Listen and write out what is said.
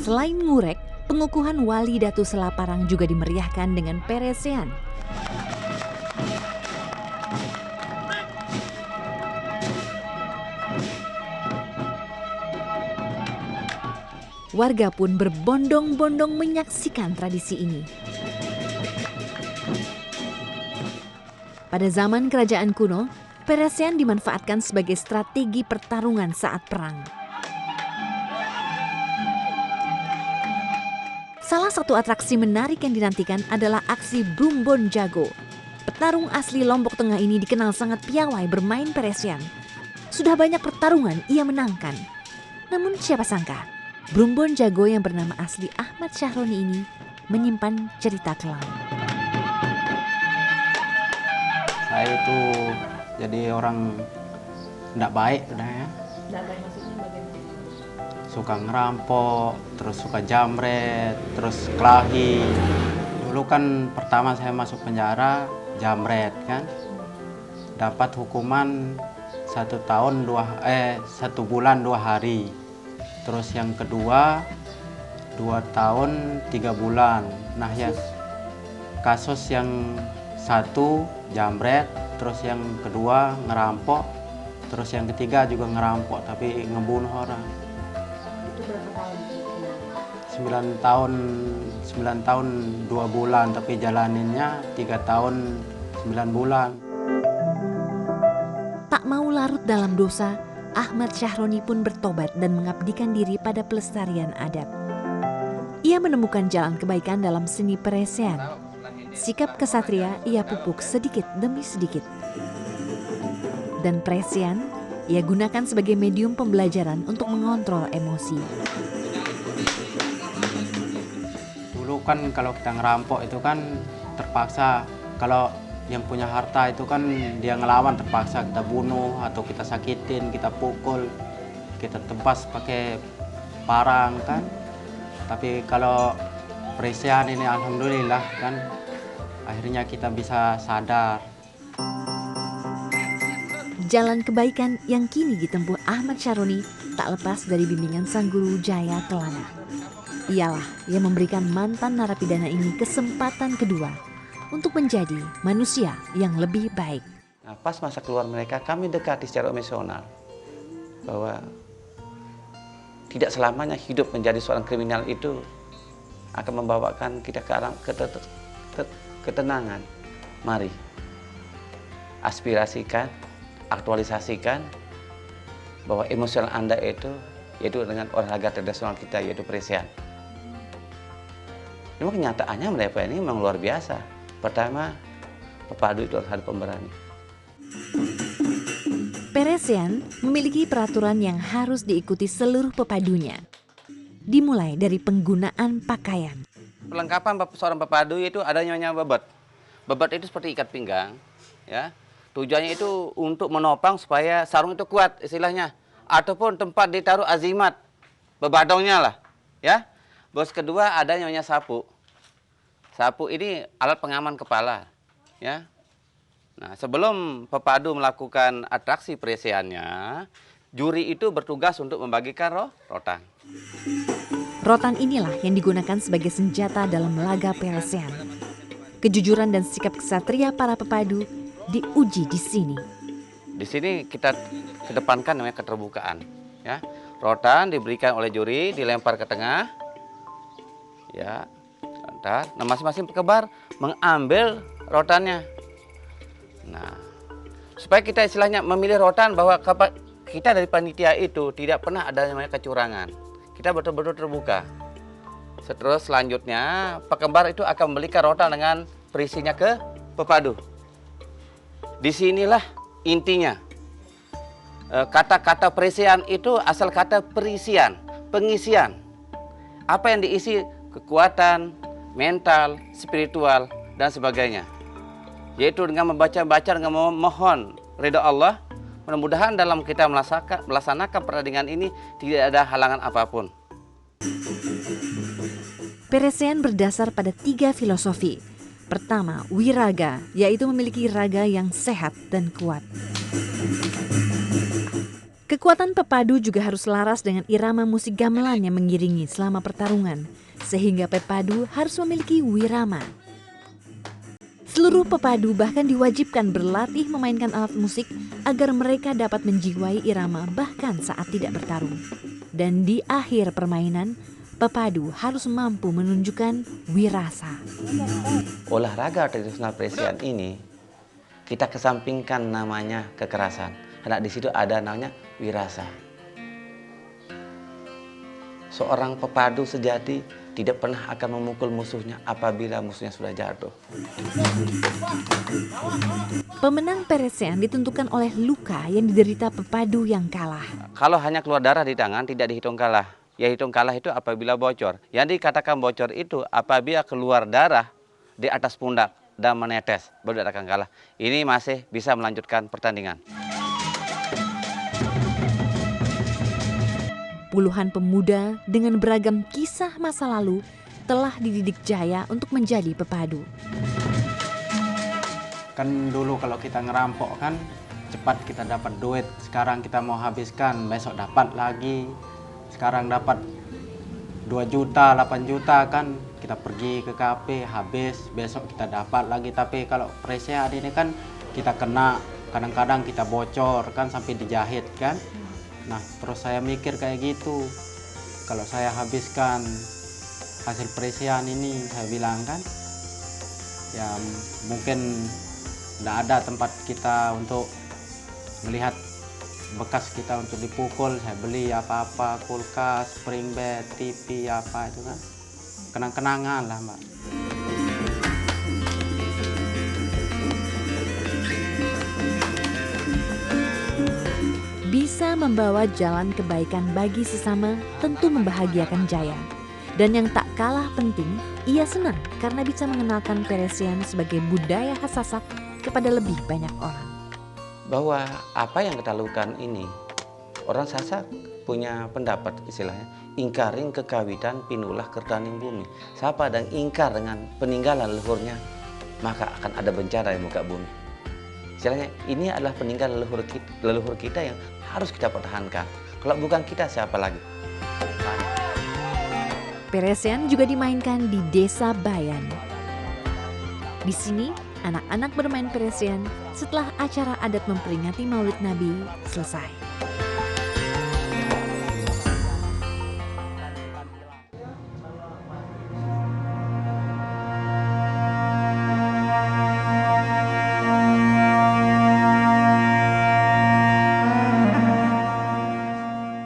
Selain ngurek, pengukuhan Wali Datu Selaparang juga dimeriahkan dengan peresean. Warga pun berbondong-bondong menyaksikan tradisi ini. Pada zaman kerajaan kuno, peresean dimanfaatkan sebagai strategi pertarungan saat perang. Salah satu atraksi menarik yang dinantikan adalah aksi Brumbon Jago. Petarung asli Lombok Tengah ini dikenal sangat piawai bermain peresean. Sudah banyak pertarungan ia menangkan. Namun siapa sangka, Brumbon Jago yang bernama asli Ahmad Syahroni ini menyimpan cerita kelam. Saya itu jadi orang tidak baik udah ya. Tidak baik maksudnya bagaimana? Suka ngerampok, terus suka jamret, terus kelahi. Dulu kan pertama saya masuk penjara jamret kan. Dapat hukuman 1 bulan 2 hari. Terus yang kedua 2 tahun 3 bulan. Nah ya kasus yang satu jamret, terus yang kedua ngerampok, terus yang ketiga juga ngerampok tapi ngebunuh orang. Itu berapa tahun? 9 tahun 2 bulan tapi jalaninnya 3 tahun 9 bulan. Tak mau larut dalam dosa, Ahmad Syahroni pun bertobat dan mengabdikan diri pada pelestarian adat. Ia menemukan jalan kebaikan dalam seni peresean. Sikap kesatria ia pupuk sedikit demi sedikit. Dan peresean ia gunakan sebagai medium pembelajaran untuk mengontrol emosi. Dulu kan kalau kita ngerampok itu kan terpaksa, kalau yang punya harta itu kan dia ngelawan, terpaksa kita bunuh atau kita sakitin, kita pukul, kita tebas pakai parang kan. Tapi kalau peresean ini alhamdulillah kan akhirnya kita bisa sadar. Jalan kebaikan yang kini ditempuh Ahmad Syahroni tak lepas dari bimbingan sang guru Jaya Kelana. Ialah yang memberikan mantan narapidana ini kesempatan kedua untuk menjadi manusia yang lebih baik. Nah, pas masa keluar mereka, kami dekati secara emosional bahwa tidak selamanya hidup menjadi seorang kriminal itu akan membawakan kita ke arah ketenangan. Mari aspirasikan, aktualisasikan bahwa emosional Anda itu yaitu dengan olahraga tradisional kita, yaitu peresean. Memang kenyataannya mereka ini memang luar biasa. Pertama, pepadu itu harus pemberani. Peresean memiliki peraturan yang harus diikuti seluruh pepadunya. Dimulai dari penggunaan pakaian. Perlengkapan seorang pepadu itu adanya bebet. Bebet itu seperti ikat pinggang, ya. Tujuannya itu untuk menopang supaya sarung itu kuat istilahnya, ataupun tempat ditaruh azimat bebadongnya lah, ya. Bos kedua ada namanya sapu. Sapu ini alat pengaman kepala, ya. Nah, sebelum pepadu melakukan atraksi pereseannya, juri itu bertugas untuk membagikan rotan. Rotan inilah yang digunakan sebagai senjata dalam laga peresean. Kejujuran dan sikap kesatria para pepadu diuji di sini. Di sini kita kedepankan namanya keterbukaan, ya. Rotan diberikan oleh juri, dilempar ke tengah, ya. Nah, masing-masing pekebar mengambil rotannya. Nah, supaya kita istilahnya memilih rotan bahwa kita dari panitia itu tidak pernah ada namanya kecurangan. Kita betul-betul terbuka. Terus selanjutnya pekebar itu akan membelikan rotan dengan perisinya ke pepadu. Disinilah intinya. Kata-kata peresean itu asal kata perisian, pengisian. Apa yang diisi kekuatan, mental, spiritual, dan sebagainya. Yaitu dengan membaca-baca, dengan memohon ridha Allah, mudah-mudahan dalam kita melaksanakan pertandingan ini tidak ada halangan apapun. Peresean berdasar pada 3 filosofi. Pertama, wiraga, yaitu memiliki raga yang sehat dan kuat. Kekuatan pepadu juga harus selaras dengan irama musik gamelan yang mengiringi selama pertarungan, sehingga pepadu harus memiliki wirama. Seluruh pepadu bahkan diwajibkan berlatih memainkan alat musik agar mereka dapat menjiwai irama bahkan saat tidak bertarung. Dan di akhir permainan, pepadu harus mampu menunjukkan wirasa. Olahraga tradisional Peresian ini kita kesampingkan namanya kekerasan. Karena di situ ada namanya wirasa. Seorang pepadu sejati tidak pernah akan memukul musuhnya apabila musuhnya sudah jatuh. Pemenang Peresian ditentukan oleh luka yang diderita pepadu yang kalah. Kalau hanya keluar darah di tangan tidak dihitung kalah. Ya hitung kalah itu apabila bocor. Yang dikatakan bocor itu apabila keluar darah di atas pundak dan menetes, baru dikatakan kalah. Ini masih bisa melanjutkan pertandingan. Puluhan pemuda dengan beragam kisah masa lalu telah dididik Jaya untuk menjadi pepadu. Kan dulu kalau kita ngerampok kan cepat kita dapat duit. Sekarang kita mau habiskan, besok dapat lagi. Sekarang dapat 2 juta, 8 juta kan kita pergi ke kafe, habis, besok kita dapat lagi. Tapi kalau Peresian ini kan kita kena, kadang-kadang kita bocor kan sampai dijahit kan. Nah terus saya mikir kayak gitu, kalau saya habiskan hasil Peresian ini, saya bilang kan ya mungkin tidak ada tempat kita untuk melihat bekas kita untuk dipukul. Saya beli apa-apa, kulkas, spring bed, TV, apa itu kan kenang-kenangan lah Mbak. Bisa membawa jalan kebaikan bagi sesama tentu membahagiakan Jaya. Dan yang tak kalah penting, ia senang karena bisa mengenalkan Peresian sebagai budaya khas Sasak kepada lebih banyak orang. Bahwa apa yang kita lakukan ini, orang Sasak punya pendapat istilahnya, ingkaring kekawitan pinulah kertaning bumi. Siapa dan ingkar dengan peninggalan leluhurnya, maka akan ada bencana di muka bumi. Istilahnya ini adalah peninggalan leluhur kita yang harus kita pertahankan. Kalau bukan kita, siapa lagi? Peresian juga dimainkan di Desa Bayan. Di sini, anak-anak bermain Peresian setelah acara adat memperingati Maulid Nabi selesai.